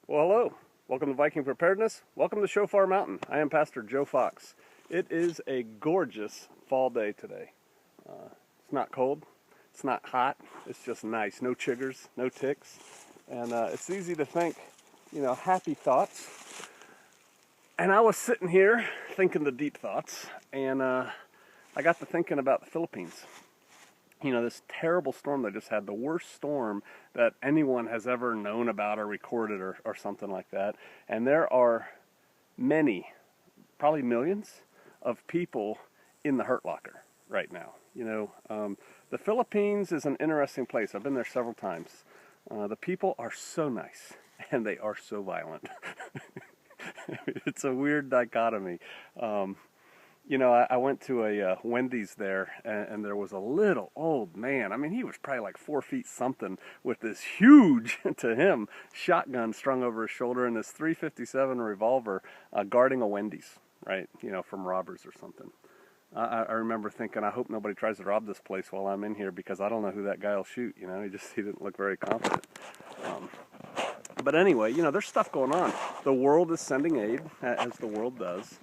Well, hello. Welcome to Viking Preparedness. Welcome to Shofar Mountain. I am Pastor Joe Fox. It is a gorgeous fall day today. It's not cold. It's not hot. It's just nice. No chiggers, no ticks. And it's easy to think, happy thoughts. And I was sitting here thinking the deep thoughts, and I got to thinking about the Philippines. This terrible storm they just had, the worst storm that anyone has ever known about or recorded or something like that. And there are many, probably millions, of people in the hurt locker right now. The Philippines is an interesting place. I've been there several times. The people are so nice, and they are so violent. It's a weird dichotomy. I went to a Wendy's there, and there was a little old man. I mean, he was probably like 4 feet something with this huge, to him, shotgun strung over his shoulder and this .357 revolver guarding a Wendy's, right? From robbers or something. I remember thinking, I hope nobody tries to rob this place while I'm in here because I don't know who that guy will shoot. He didn't look very confident. But anyway, there's stuff going on. The world is sending aid, as the world does.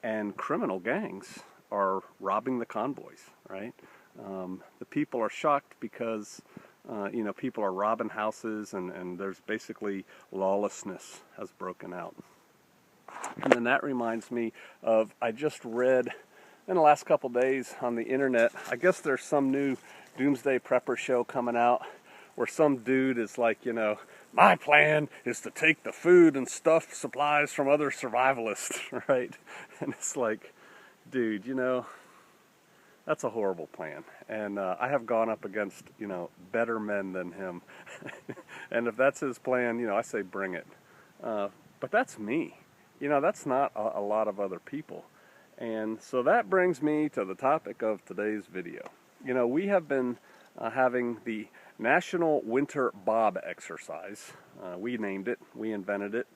And criminal gangs are robbing the convoys, right? The people are shocked because, people are robbing houses and there's basically lawlessness has broken out. And then that reminds me of, I just read in the last couple days on the internet, I guess there's some new doomsday prepper show coming out where some dude is like, my plan is to take the food and stuff supplies from other survivalists, right? And it's like, dude, that's a horrible plan. And I have gone up against, better men than him. And if that's his plan, I say bring it. But that's me. That's not a lot of other people. And so that brings me to the topic of today's video. We have been having the National Winter BoB exercise. We named it, we invented it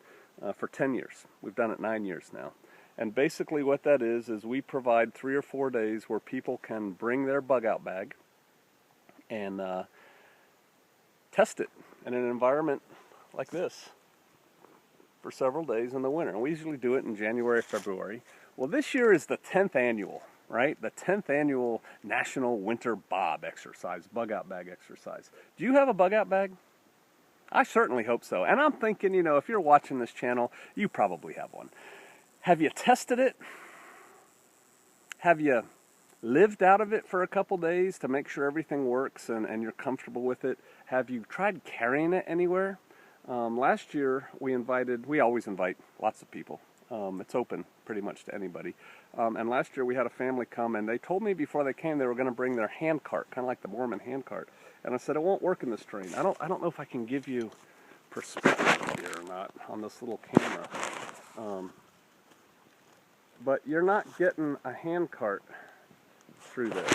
for 10 years. We've done it 9 years now. And basically what that is we provide 3 or 4 days where people can bring their bug out bag and test it in an environment like this for several days in the winter. And we usually do it in January, February. Well, this year is the 10th annual. Right? The 10th annual National Winter BoB exercise, bug out bag exercise. Do you have a bug out bag? I certainly hope so. And I'm thinking, if you're watching this channel, you probably have one. Have you tested it? Have you lived out of it for a couple days to make sure everything works and you're comfortable with it? Have you tried carrying it anywhere? Last year, we always invite lots of people. It's open pretty much to anybody. And last year we had a family come and they told me before they came they were going to bring their hand cart, kind of like the Mormon hand cart. And I said, it won't work in this terrain. I don't know if I can give you perspective here or not on this little camera. But you're not getting a hand cart through there.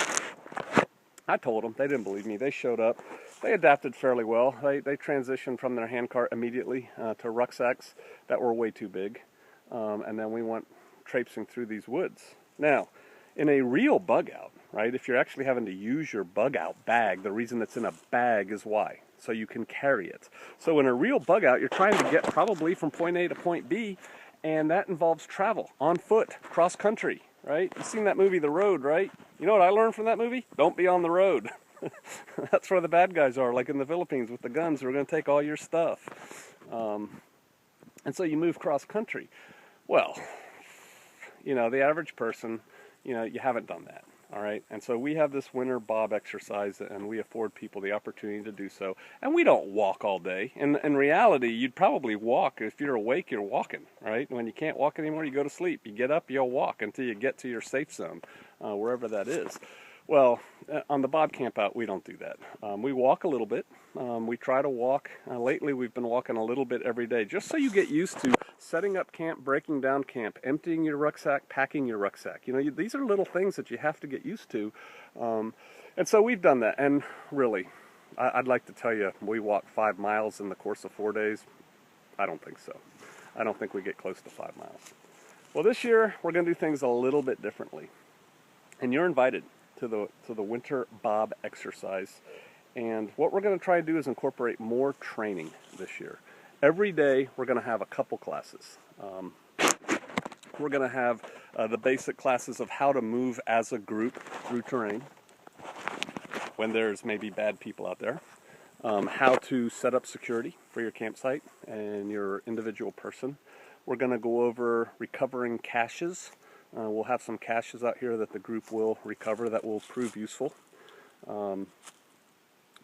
I told them. They didn't believe me. They showed up. They adapted fairly well. They transitioned from their hand cart immediately to rucksacks that were way too big. And then we went traipsing through these woods. Now, in a real bug out, right, if you're actually having to use your bug out bag, the reason it's in a bag is why, so you can carry it. So in a real bug out, you're trying to get probably from point A to point B, and that involves travel, on foot, cross country, right? You've seen that movie, The Road, right? You know what I learned from that movie? Don't be on the road. That's where the bad guys are, like in the Philippines with the guns who are going to take all your stuff. And so you move cross country. Well, the average person, you haven't done that, all right? And so we have this winter BoB exercise, and we afford people the opportunity to do so. And we don't walk all day. In reality, you'd probably walk. If you're awake, you're walking, right? When you can't walk anymore, you go to sleep. You get up, you'll walk until you get to your safe zone, wherever that is. Well, on the BoB camp out, we don't do that. We walk a little bit. We try to walk. Lately, we've been walking a little bit every day, just so you get used to setting up camp, breaking down camp, emptying your rucksack, packing your rucksack. These are little things that you have to get used to. And so we've done that. And really, I'd like to tell you, we walked 5 miles in the course of 4 days. I don't think so. I don't think we get close to 5 miles. Well, this year, we're going to do things a little bit differently. And you're invited to the winter BoB exercise. And what we're going to try to do is incorporate more training this year. Every day we're going to have a couple classes. We're going to have the basic classes of how to move as a group through terrain when there's maybe bad people out there. How to set up security for your campsite and your individual person. We're going to go over recovering caches. We'll have some caches out here that the group will recover that will prove useful.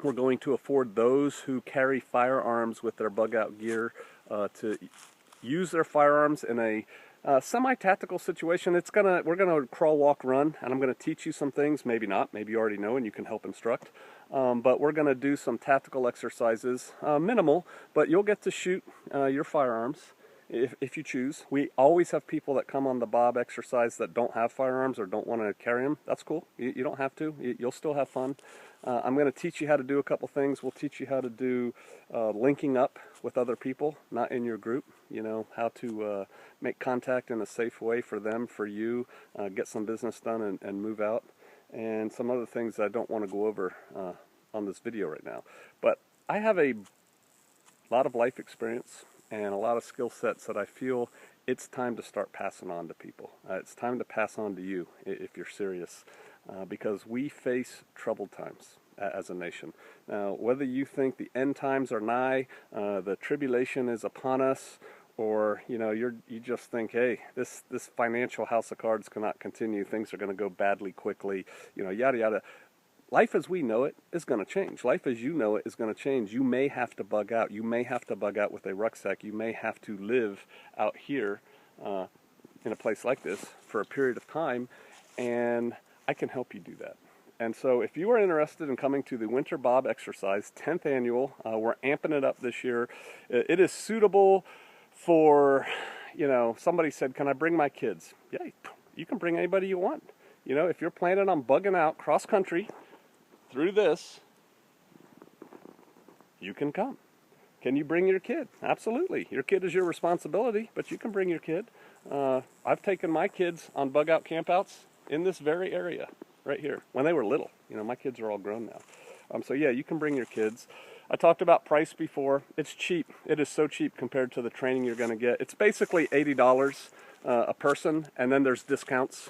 We're going to afford those who carry firearms with their bug-out gear to use their firearms in a semi-tactical situation. We're gonna crawl, walk, run, and I'm gonna teach you some things. Maybe not. Maybe you already know, and you can help instruct. But we're gonna do some tactical exercises, minimal, but you'll get to shoot your firearms if you choose. We always have people that come on the BoB exercise that don't have firearms or don't want to carry them. That's cool. You don't have to. You'll still have fun. I'm going to teach you how to do a couple things. We'll teach you how to do linking up with other people, not in your group. You know, how to make contact in a safe way for them, for you, get some business done and move out. And some other things I don't want to go over on this video right now. But I have a lot of life experience and a lot of skill sets that I feel it's time to start passing on to people. It's time to pass on to you if you're serious, because we face troubled times as a nation. Now, whether you think the end times are nigh, the tribulation is upon us, or you just think, hey, this financial house of cards cannot continue. Things are going to go badly quickly. Yada yada. Life as we know it is going to change. Life as you know it is going to change. You may have to bug out. You may have to bug out with a rucksack. You may have to live out here in a place like this for a period of time, and I can help you do that. And so if you are interested in coming to the Winter BoB exercise, 10th annual, we're amping it up this year. It is suitable for, somebody said, can I bring my kids? Yeah, you can bring anybody you want. If you're planning on bugging out cross-country through this, you can come. Can you bring your kid? Absolutely. Your kid is your responsibility, but you can bring your kid. I've taken my kids on bug-out campouts in this very area, right here, when they were little. My kids are all grown now. So yeah, you can bring your kids. I talked about price before. It's cheap. It is so cheap compared to the training you're going to get. It's basically $80 a person, and then there's discounts,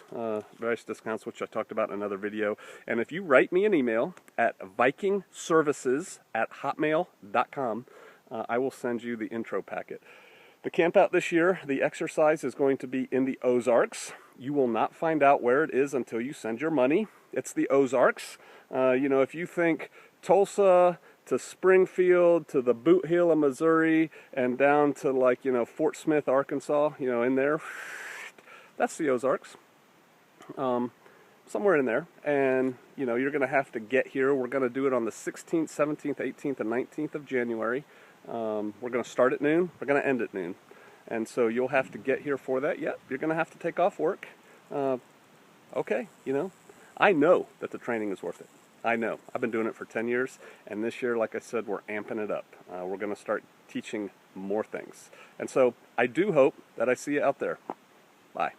various discounts, which I talked about in another video. And if you write me an email at vikingservices@hotmail.com, I will send you the intro packet. The camp out this year, the exercise is going to be in the Ozarks. You will not find out where it is until you send your money. It's the Ozarks. If you think Tulsa to Springfield to the Boot Heel of Missouri and down to Fort Smith, Arkansas, in there, that's the Ozarks. Somewhere in there. And you're going to have to get here. We're going to do it on the 16th, 17th, 18th, and 19th of January. We're going to start at noon. We're going to end at noon. And so you'll have to get here for that. Yep, you're going to have to take off work. Okay, I know that the training is worth it. I know. I've been doing it for 10 years, and this year, like I said, we're amping it up. We're going to start teaching more things. And so I do hope that I see you out there. Bye.